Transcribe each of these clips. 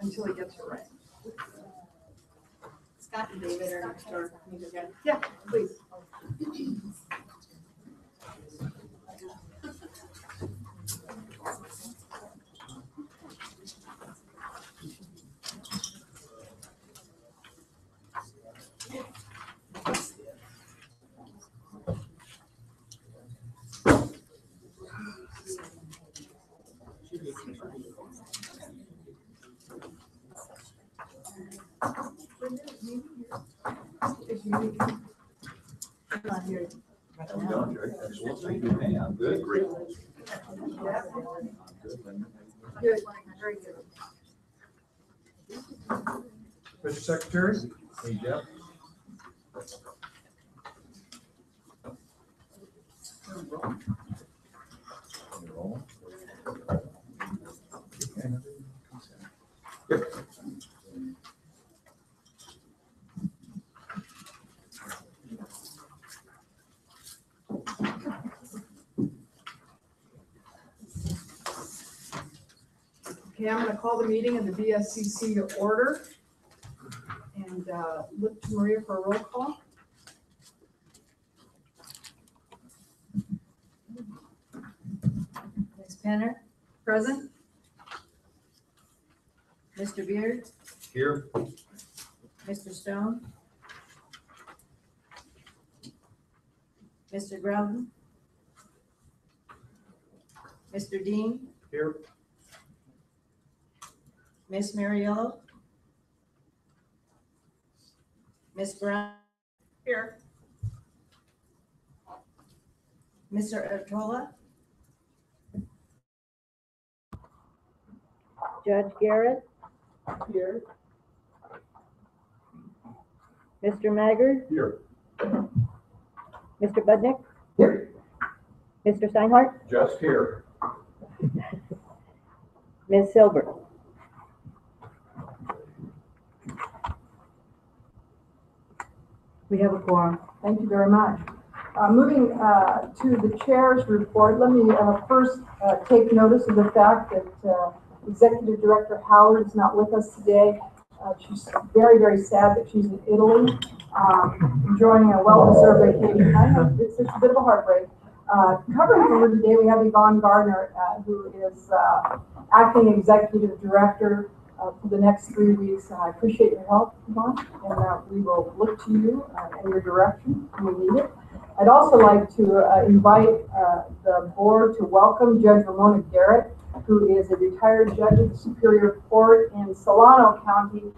until he gets it right. Scott and David are next door. Can you go get it? Yeah, please. I'm not here. Excellent. Thank you. Hey, I'm good. Great. Yeah. Good. Good, very good. Mr. Secretary? Hey, Jeff. Yep. Okay, I'm going to call the meeting of the BSCC to order and look to Maria for a roll call. Ms. Penner, Present? Mr. Beard, Here. Mr. Stone, Mr. Grouden, Mr. Dean, Here. Miss Mariello, Miss Brown, Here. Mr. Artola, Judge Garrett, Here. Mr. Maggard, Here. Mr. Budnick, Here. Mr. Steinhardt, Just here. Ms. Silver. We have a quorum. Thank you very much. Moving to the chair's report, let me first take notice of the fact that Executive Director Howard is not with us today. She's very, very sad that she's in Italy, enjoying a well-deserved vacation. I know it's a bit of a heartbreak. Covering for her today, we have Yvonne Gardner, who is acting Executive Director for the next 3 weeks. And I appreciate your help, Yvonne, and we will look to you in your direction when we need it. I'd also like to invite the board to welcome Judge Ramona Garrett, who is a retired judge of the Superior Court in Solano County.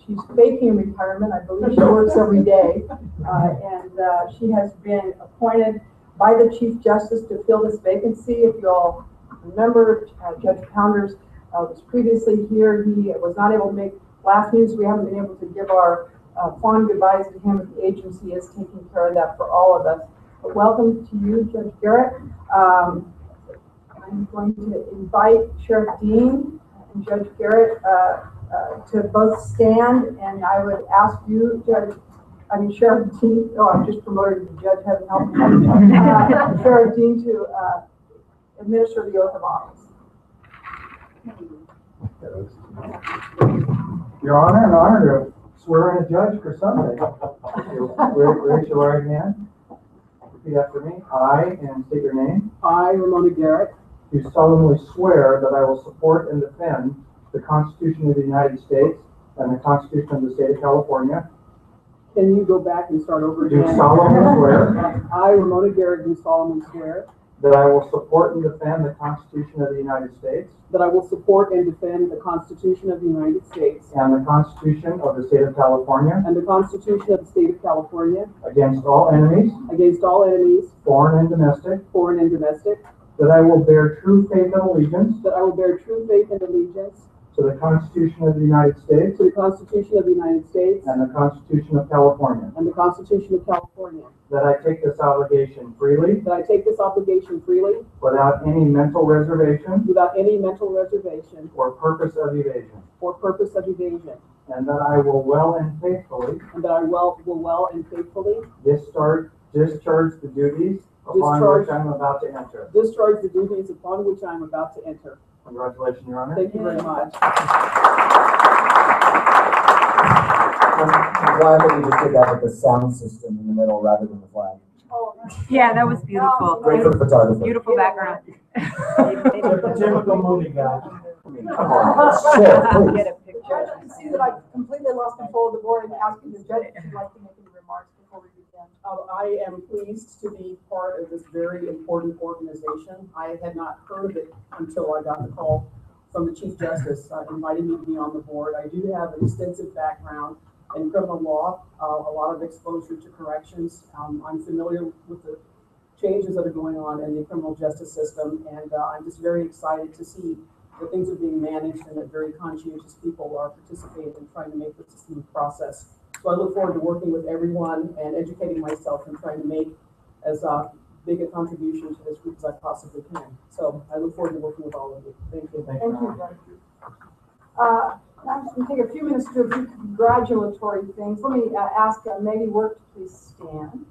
She's faking retirement. I believe she works every day. And she has been appointed by the Chief Justice to fill this vacancy. If you all remember, Judge Pounders was previously here. He was not able to make last meeting, so we haven't been able to give our fond goodbyes to him. The agency is taking care of that for all of us. But welcome to you, Judge Garrett. I'm going to invite Sheriff Dean and Judge Garrett to both stand, and I would ask you, Sheriff Dean, I'm just promoted to judge, heaven help me. Sheriff Dean to administer the oath of office. Your Honor, an honor to swear in a judge for Sunday. Raise your right hand. Repeat after me. I, and state your name. I, Ramona Garrett, Do solemnly swear that I will support and defend the Constitution of the United States and the Constitution of the State of California. can you go back and start over Do again? solemnly swear I, Ramona Garrett, do solemnly swear that I will support and defend the Constitution of the United States that I will support and defend the Constitution of the United States and the Constitution of the State of California and the Constitution of the State of California against all enemies, against all enemies, foreign and domestic, foreign and domestic, that I will bear true faith and allegiance that I will bear true faith and allegiance to the Constitution of the United States to the Constitution of the United States and the Constitution of California, and the Constitution of California, that I take this obligation freely that I take this obligation freely without any mental reservation without any mental reservation or purpose of evasion, or purpose of evasion, and that I will well and faithfully and that I will well and faithfully discharge the duties upon which I'm about to enter. discharge the duties upon which I am about to enter. Congratulations, Your Honor. Thank you very much. I'm glad that we just did that with the sound system in the middle rather than the flag. Oh, Yeah, that was beautiful. Great for the photographer. Beautiful background. Typical movie guy. Come on, share, please. Get a The picture. judge can see that I completely lost control of the board and asking the judge if she'd like to make any remarks before we begin. I am pleased to be part of this very important organization. I had not heard of it until I got the call from the Chief Justice inviting me to be on the board. I do have an extensive background in criminal law, a lot of exposure to corrections. I'm familiar with the changes that are going on in the criminal justice system, and I'm just very excited to see that things are being managed and that very conscientious people are participating in trying to make this a smooth process. So I look forward to working with everyone and educating myself and trying to make as big a contribution to this group as I possibly can. So I look forward to working with all of you. Thank you. Thank you, Judge. Now I'm just going to take a few minutes to do a few congratulatory things. Let me ask Maggie Work to please stand.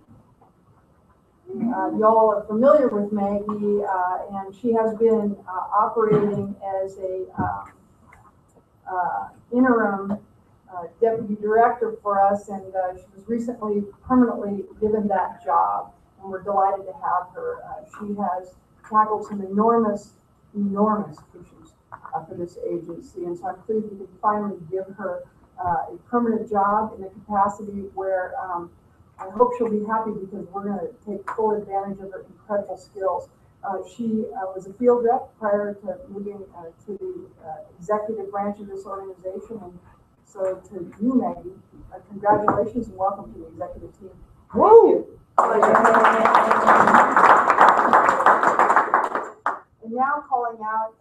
Y'all are familiar with Maggie, and she has been operating as a interim deputy director for us, and she was recently permanently given that job, and we're delighted to have her. She has tackled some enormous issues for this agency, and so I'm pleased we can finally give her a permanent job in a capacity where I hope she'll be happy, because we're going to take full advantage of her incredible skills. She was a field rep prior to moving to the executive branch of this organization, and so to you, Maggie, congratulations and welcome to the executive team. Woo! And now calling out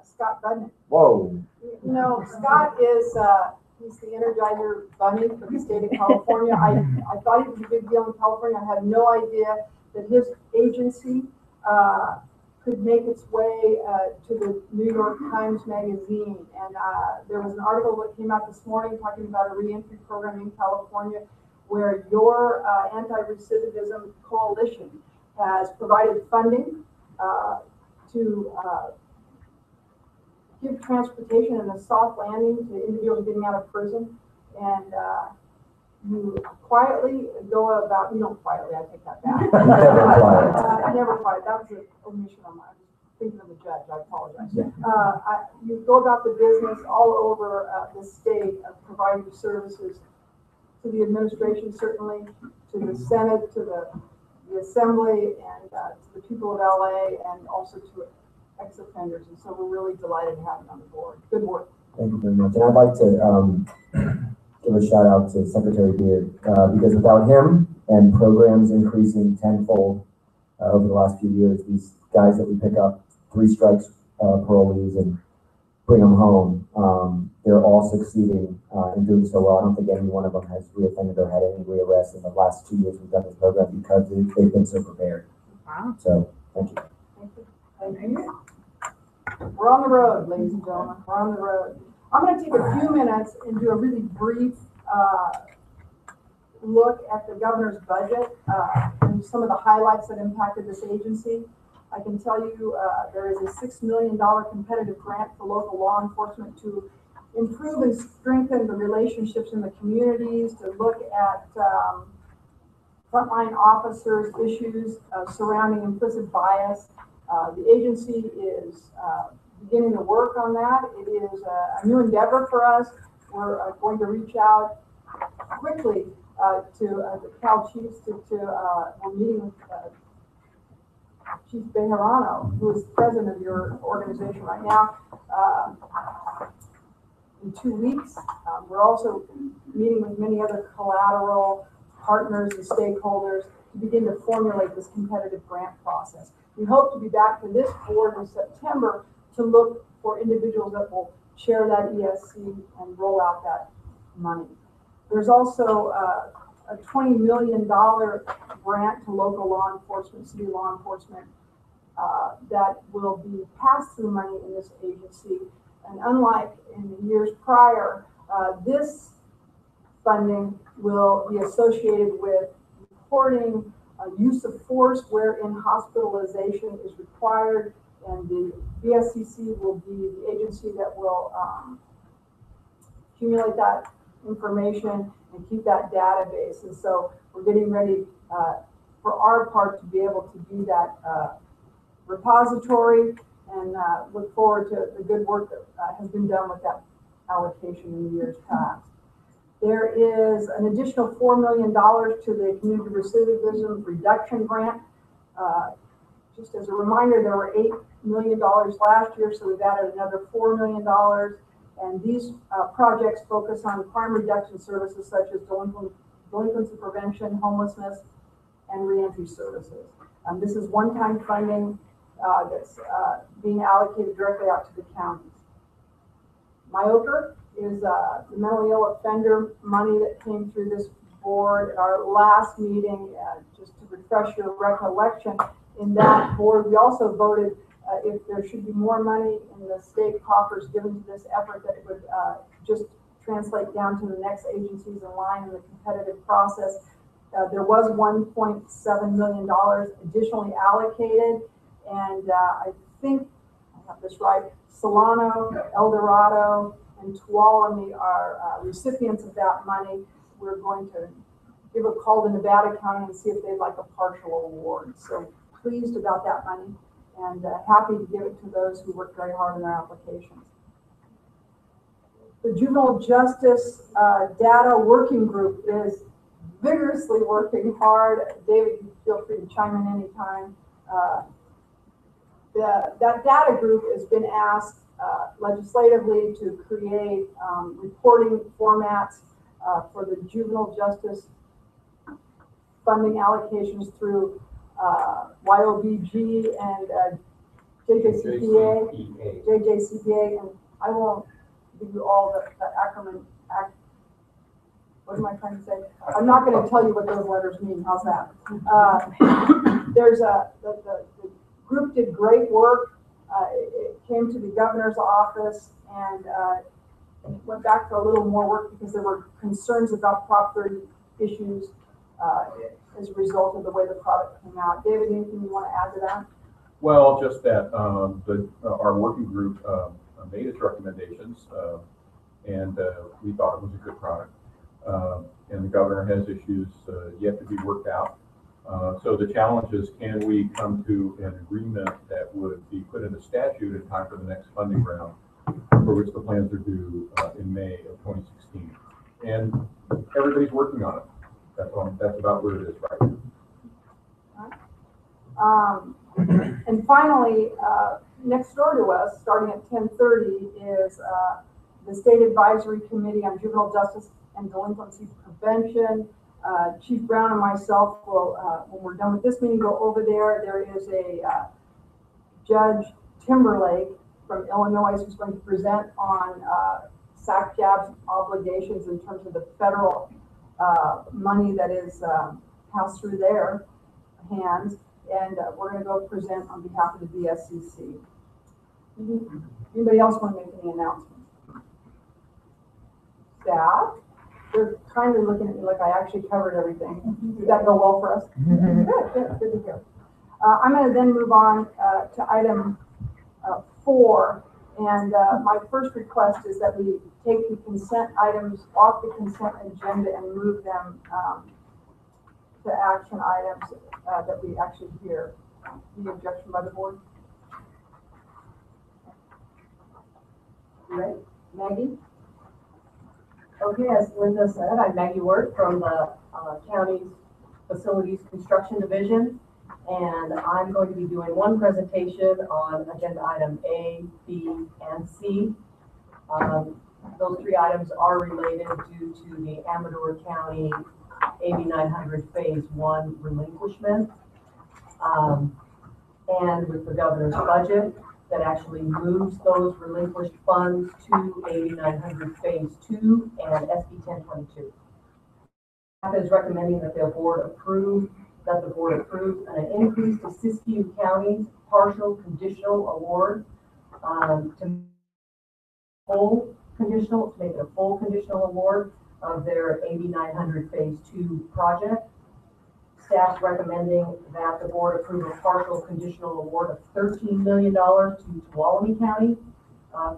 Scott Budnick. Whoa. You know, Scott is he's the Energizer Bunny for the state of California. I thought he was a big deal in California. I had no idea that his agency could make its way to the New York Times Magazine. And there was an article that came out this morning talking about a reentry program in California where your anti-recidivism coalition has provided funding to give transportation and a soft landing to individuals getting out of prison. And you quietly go about, you don't quietly, I take that back. Never quiet. Never quiet, that was an omission on my, I was thinking of the judge, I apologize. Yeah. You go about the business all over the state of providing services to the administration, certainly, to the Senate, to the Assembly, and to the people of LA, and also to ex-offenders. And so we're really delighted to have you on the board. Good work. Thank you very much. And I'd like to give a shout out to Secretary Beard, because without him and programs increasing tenfold over the last few years, these guys that we pick up 3 strikes parolees and bring them home, they're all succeeding in doing so well. I don't think any one of them has reoffended or had any rearrests in the last 2 years we've done this program, because they've been so prepared. Wow. So thank you. Thank you. Thank you. We're on the road, ladies and gentlemen. We're on the road. I'm going to take a few minutes and do a really brief look at the governor's budget and some of the highlights that impacted this agency. I can tell you there is a $6 million competitive grant for local law enforcement to improve and strengthen the relationships in the communities, to look at frontline officers' issues surrounding implicit bias. The agency is beginning to work on that. It is a new endeavor for us. We're going to reach out quickly to the Cal Chiefs. We're meeting with Chief Bejarano, who is president of your organization right now, in 2 weeks. We're also meeting with many other collateral partners and stakeholders to begin to formulate this competitive grant process. We hope to be back to this board in September to look for individuals that will share that ESC and roll out that money. There's also a $20 million grant to local law enforcement, city law enforcement, that will be pass-through money in this agency. And unlike in the years prior, this funding will be associated with reporting use of force wherein hospitalization is required, and the BSCC will be the agency that will accumulate that information and keep that database. And so we're getting ready for our part to be able to be that repository, and look forward to the good work that has been done with that allocation in the years past. There is an additional $4 million to the Community Recidivism Reduction Grant. Just as a reminder, there were $8 million last year, so we've added another $4 million. And these projects focus on crime reduction services such as delinquency prevention, homelessness, and reentry services. This is one-time funding that's being allocated directly out to the counties. MIOCR is the mentally ill offender money that came through this board at our last meeting. Just to refresh your recollection, in that board, we also voted if there should be more money in the state coffers given to this effort, that it would just translate down to the next agencies in line in the competitive process. There was $1.7 million additionally allocated, and I think I have this right, Solano, El Dorado, and Tuolumne are recipients of that money. We're going to give a call to Nevada County and see if they'd like a partial award. So pleased about that money, and happy to give it to those who work very hard on their applications. The Juvenile Justice Data Working Group is vigorously working hard. David, you feel free to chime in anytime. That data group has been asked legislatively to create reporting formats for the juvenile justice funding allocations through YOBG and JJCPA, and I won't give you all the acronym. What am I trying to say? I'm not going to tell you what those letters mean. How's that? The group did great work. It came to the governor's office and went back for a little more work because there were concerns about Prop 30 issues as a result of the way the product came out. David, anything you want to add to that? Well, just that our working group made its recommendations, and we thought it was a good product. And the governor has issues yet to be worked out. So the challenge is, can we come to an agreement that would be put into statute in time for the next funding round, for which the plans are due in May of 2016. And everybody's working on it. That's about where it is right now. And finally, next door to us, starting at 10:30, is the State Advisory Committee on Juvenile Justice and Delinquency Prevention. Chief Brown and myself will, when we're done with this meeting, go over there. There is a Judge Timberlake from Illinois who's going to present on SACJAB's obligations in terms of the federal money that is passed through their hands. And we're going to go present on behalf of the BSCC. Anybody else want to make any announcements? Staff? They're kindly looking at me like I actually covered everything. Did that go well for us? Good to hear. I'm going to then move on to item 4. And my first request is that we take the consent items off the consent agenda and move them to action items that we actually hear. Any objection by the board? Right. Maggie? Okay, as Linda said, I'm Maggie Wirt from the county's Facilities Construction Division, and I'm going to be doing one presentation on agenda item A, B, and C. Those 3 items are related due to the Amador County AB 900 Phase 1 relinquishment, and with the governor's budget that actually moves those relinquished funds to AB 900 Phase 2 and SB 1022. Staff is recommending that the board approves an increase to Siskiyou County's partial conditional award to make it a full conditional award of their AB 900 Phase 2 project. Staff's recommending that the board approve a partial conditional award of $13 million to Tuolumne County,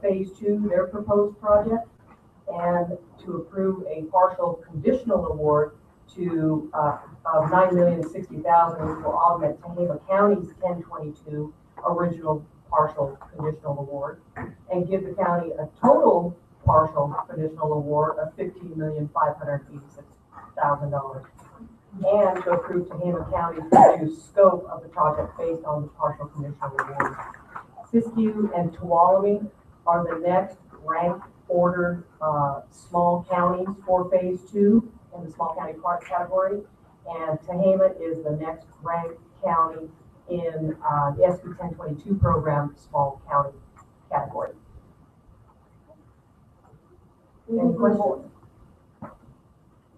Phase 2, their proposed project, and to approve a partial conditional award to, of $9,060,000, which will augment Tehama County's 1022 original partial conditional award, and give the county a total partial conditional award of $15,586,000. And to approve Tehama County's reduced scope of the project based on the partial conditional award. Siskiyou and Tuolumne are the next ranked ordered small counties for phase 2 in the small county park category. And Tehama is the next ranked county in the SB 1022 program small county category. Any questions?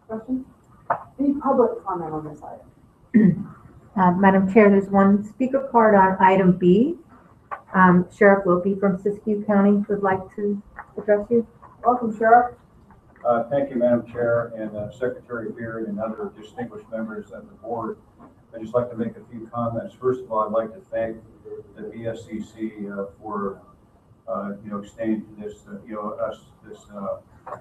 Questions? Any public comment on this item? Madam Chair, there's one speaker card on item B. Sheriff Wilkie from Siskiyou County would like to address you. Welcome, Sheriff. Thank you, Madam Chair, and Secretary Beard and other distinguished members of the board. I'd just like to make a few comments. First of all, I'd like to thank the BSCC for extending this, this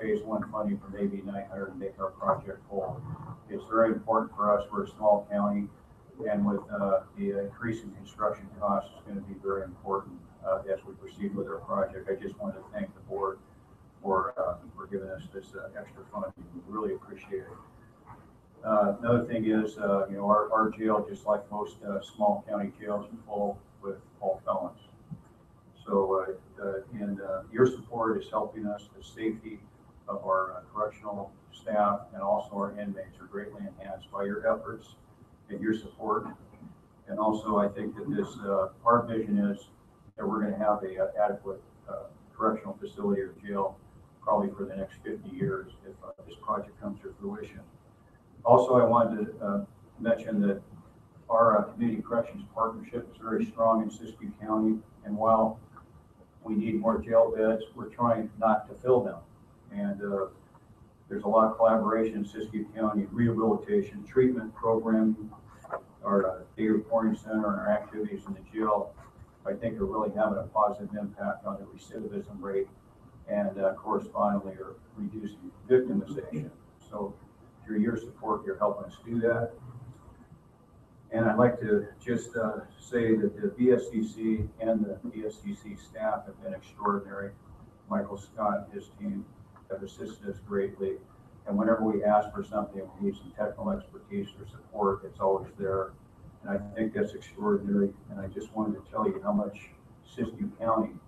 phase 1 funding from AB 900 to make our project whole. It's very important for us. We're a small county, and with the increase in construction costs, it's going to be very important as we proceed with our project. I just wanted to thank the board for giving us this extra funding. We really appreciate it. Another thing is, our jail, just like most small county jails, is full with all felons. So, your support is helping us. The safety of our correctional staff and also our inmates are greatly enhanced by your efforts and your support. And also, I think that this, our vision is that we're going to have a adequate correctional facility or jail probably for the next 50 years if this project comes to fruition. Also, I wanted to mention that our community corrections partnership is very strong in Siskiyou County, and while we need more jail beds, we're trying not to fill them. And there's a lot of collaboration in Siskiyou County, rehabilitation, treatment programming, our day reporting center, and our activities in the jail, I think are really having a positive impact on the recidivism rate and correspondingly are reducing victimization. So through your support, you're helping us do that. And I'd like to just say that the BSCC and the BSCC staff have been extraordinary. Michael Scott and his team have assisted us greatly. And whenever we ask for something, we need some technical expertise or support, it's always there. And I think that's extraordinary. And I just wanted to tell you how much Siskiyou County,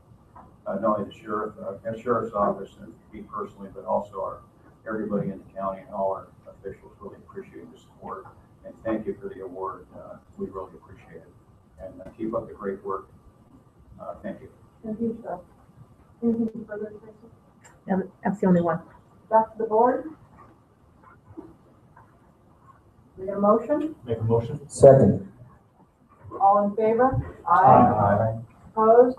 not only the sheriff's office and me personally, but also everybody in the county and all our officials really appreciate the support. And thank you for the award. We really appreciate it. And keep up the great work. Thank you. Thank you, Sheriff. Anything further, Tracy? That's the only one. Back to the board. We got a motion? Make a motion? Second. All in favor? Aye. Opposed?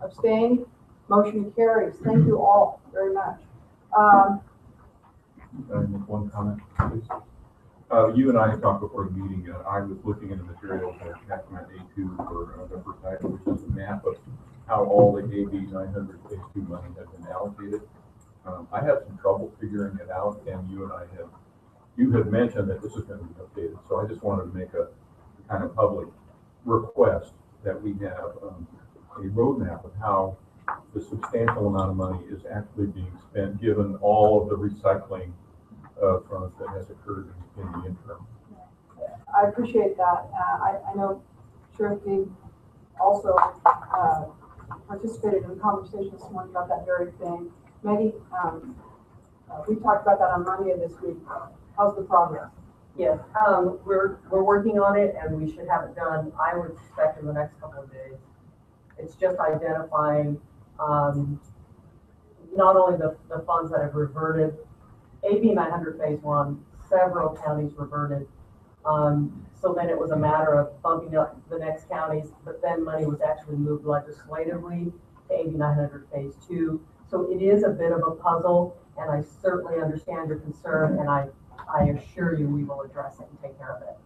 Abstained? Motion carries. Thank you all very much. Can I make one comment, please? You and I talked before the meeting, I was looking in the materials at document A2 for the first item, which is a map of how all the AB 900 phase 2 money has been allocated. I had some trouble figuring it out, and you had mentioned that this is going to be updated, so I just wanted to make a kind of public request that we have a roadmap of how the substantial amount of money is actually being spent, given all of the recycling front that has occurred in the interim. I appreciate that. I know Sheriff Dean also participated in the conversation this morning about that very thing. Maggie, we talked about that on Monday this week. How's the progress? Yes, we're working on it, and we should have it done, I would expect, in the next couple of days. It's just identifying not only the funds that have reverted. AB 900 phase 1, several counties reverted. So then it was a matter of bumping up the next counties, but then money was actually moved legislatively to AB 900 phase 2. So it is a bit of a puzzle, and I certainly understand your concern, and I assure you we will address it and take care of it.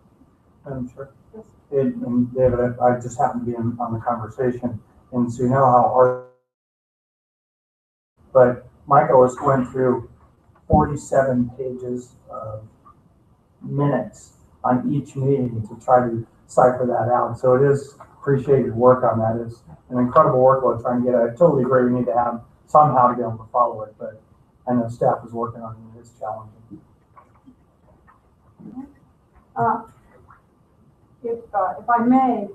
Madam Chair. Yes. And David, I just happened to be on the conversation, and so you know how hard, but Michael was going through 47 pages of minutes on each meeting to try to cipher that out. So it is appreciated work on that. It's an incredible workload trying to get it. I totally agree. We need to have somehow to be able to follow it, but I know staff is working on it. It's challenging. If I may,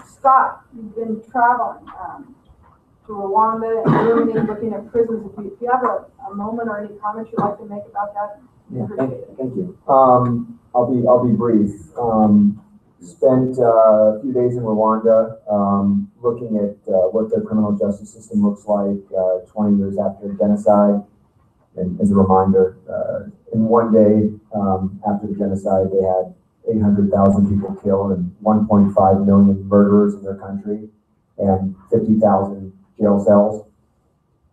Scott, you've been traveling to Rwanda and Germany, looking at prisons. If you have a moment or any comments you'd like to make about that, Yeah, appreciate it. thank you. I'll be brief. Spent a few days in Rwanda, looking at what their criminal justice system looks like 20 years after genocide. And as a reminder, in one day after the genocide, they had 800,000 people killed and 1.5 million murderers in their country and 50,000 jail cells.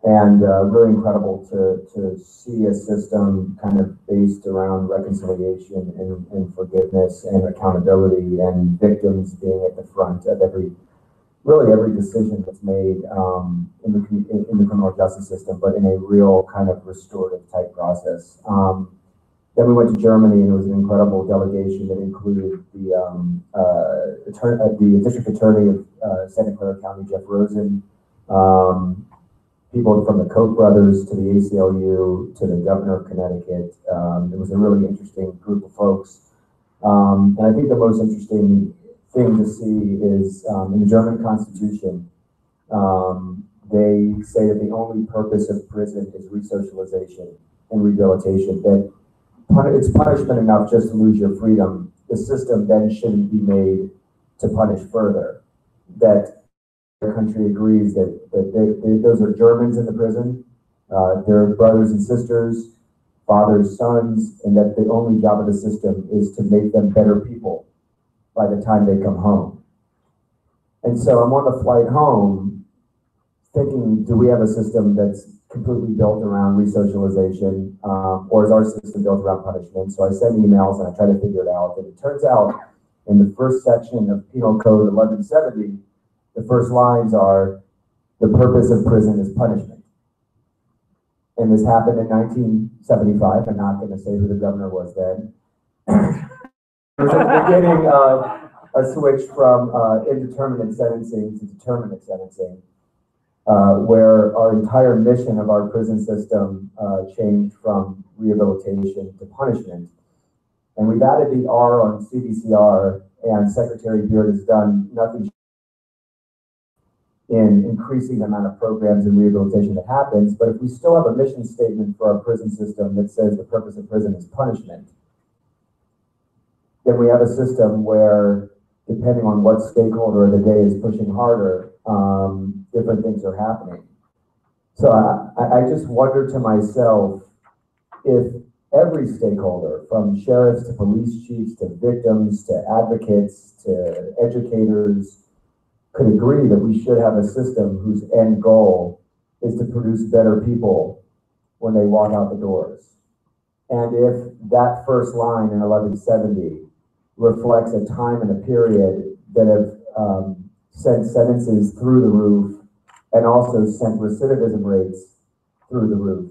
And really incredible to see a system kind of based around reconciliation and forgiveness and accountability, and victims being at the front of every decision that's made in the criminal justice system, but in a real kind of restorative type process. Then we went to Germany, and it was an incredible delegation that included the district attorney of Santa Clara County, Jeff Rosen, people from the Koch brothers to the ACLU to the governor of Connecticut. It was a really interesting group of folks. And I think the most interesting thing to see is in the German Constitution, they say that the only purpose of prison is resocialization and rehabilitation, that it's punishment enough just to lose your freedom. The system then shouldn't be made to punish further. That the country agrees that those are Germans in the prison, they're brothers and sisters, fathers, sons, and that the only job of the system is to make them better people by the time they come home. And so I'm on the flight home thinking, do we have a system that's completely built around resocialization, or is our system built around punishment? So I send emails and I try to figure it out. And it turns out in the first section of Penal Code 1170, the first lines are, the purpose of prison is punishment. And this happened in 1975. I'm not going to say who the governor was then. It was at the beginning of a switch from indeterminate sentencing to determinate sentencing, where our entire mission of our prison system changed from rehabilitation to punishment. And we've added the R on CDCR, and Secretary Beard has done nothing in increasing the amount of programs and rehabilitation that happens. But if we still have a mission statement for our prison system that says the purpose of prison is punishment, then we have a system where, depending on what stakeholder of the day is pushing harder, different things are happening. So I just wonder to myself, if every stakeholder, from sheriffs to police chiefs to victims to advocates to educators, could agree that we should have a system whose end goal is to produce better people when they walk out the doors. And if that first line in 1170 reflects a time and a period that have sent sentences through the roof and also sent recidivism rates through the roof,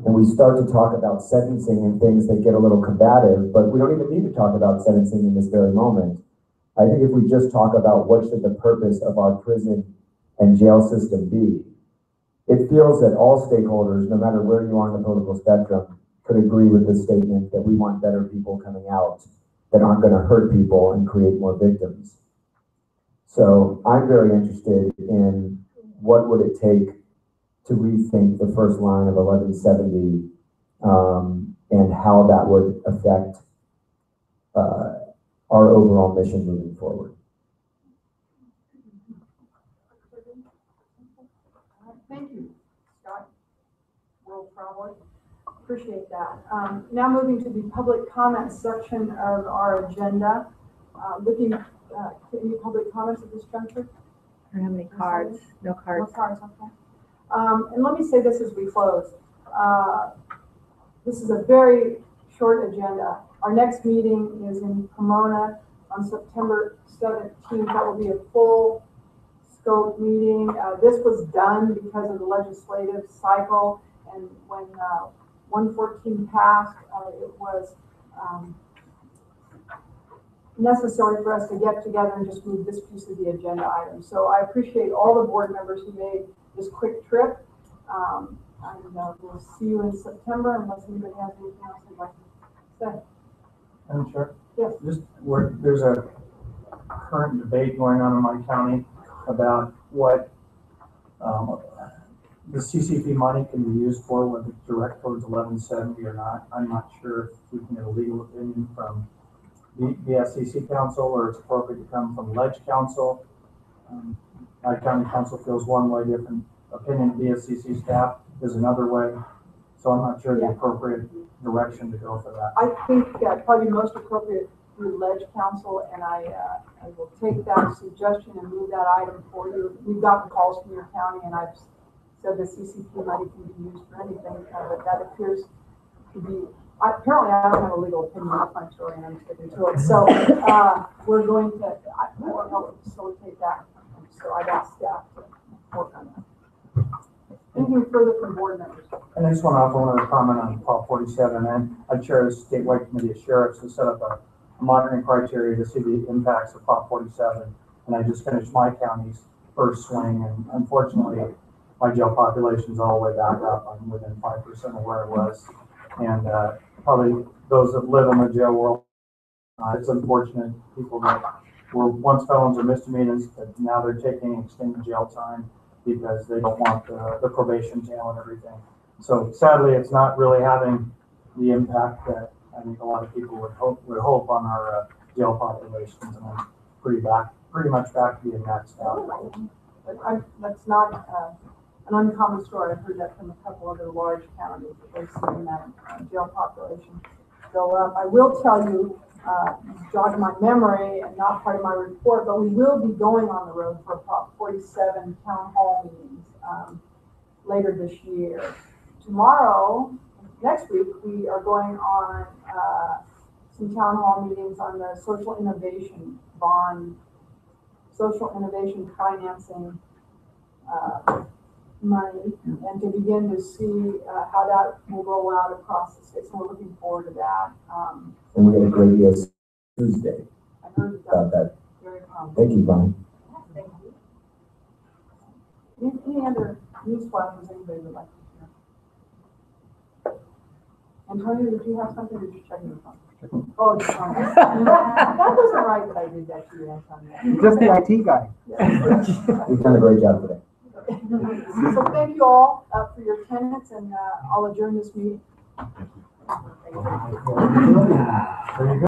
and we start to talk about sentencing and things that get a little combative, but we don't even need to talk about sentencing in this very moment. I think if we just talk about what should the purpose of our prison and jail system be, it feels that all stakeholders, no matter where you are on the political spectrum, could agree with the statement that we want better people coming out that aren't going to hurt people and create more victims. So I'm very interested in what would it take to rethink the first line of 1170 and how that would affect our overall mission moving forward. Thank you, Scott, world traveler. Appreciate that. Now moving to the public comment section of our agenda. Looking at any public comments at this juncture? I don't have any cards. No cards. No cards, okay. And let me say this as we close. This is a very short agenda. Our next meeting is in Pomona on September 17th. That will be a full scope meeting. This was done because of the legislative cycle, and when 114 passed, it was necessary for us to get together and just move this piece of the agenda item. So I appreciate all the board members who made this quick trip. And we'll see you in September unless anybody has anything else they'd like to say. I'm sure. Yes. There's a current debate going on in my county about what the CCP money can be used for, whether it's direct towards 1170 or not. I'm not sure if we can get a legal opinion from the BSCC council or it's appropriate to come from ledge council. My county council feels one way, different opinion. BSCC staff is another way. So I'm not sure the appropriate direction to go for that. I think probably most appropriate through ledge council, and I will take that suggestion and move that item for you. We've gotten calls from your county, and I've said the CCP money can be used for anything, but that appears to be, apparently I don't have a legal opinion. That's my story, and I'm sticking to it. So we're going to, I will help facilitate that. So I've asked staff to work on that. Anything further from board members? And I just want to offer one other comment on Prop 47, and I chair a statewide committee of sheriffs to set up a monitoring criteria to see the impacts of Prop 47. And I just finished my county's first swing, and unfortunately, my jail population is all the way back up. I'm within 5% of where it was. And probably those that live in the jail world, it's unfortunate people that were once felons or misdemeanors, but now they're taking extended jail time because they don't want the probation jail and everything. So sadly, it's not really having the impact that I think a lot of people would hope on our jail populations, and I'm pretty much back to being maxed out. But that's not an uncommon story. I've heard that from a couple other large counties that they've seen that jail population go up. I will tell you, jog my memory and not part of my report, but we will be going on the road for Prop 47 town hall meetings later this year. Next week, we are going on some town hall meetings on the social innovation bond, social innovation financing money, and to begin to see how that will roll out across the state. So we're looking forward to that. And we had a great BS Tuesday I heard about that. very promising. Thank you, Bonnie. Thank you. Any other news flashes anybody would like to share? Antonio, did you have something, or did you check your phone? Oh, just on that. That wasn't right that I did that to you, Antonio. Just the IT guy. You've done a great job today. So thank you all for your attendance, and I'll adjourn this meeting. There you go.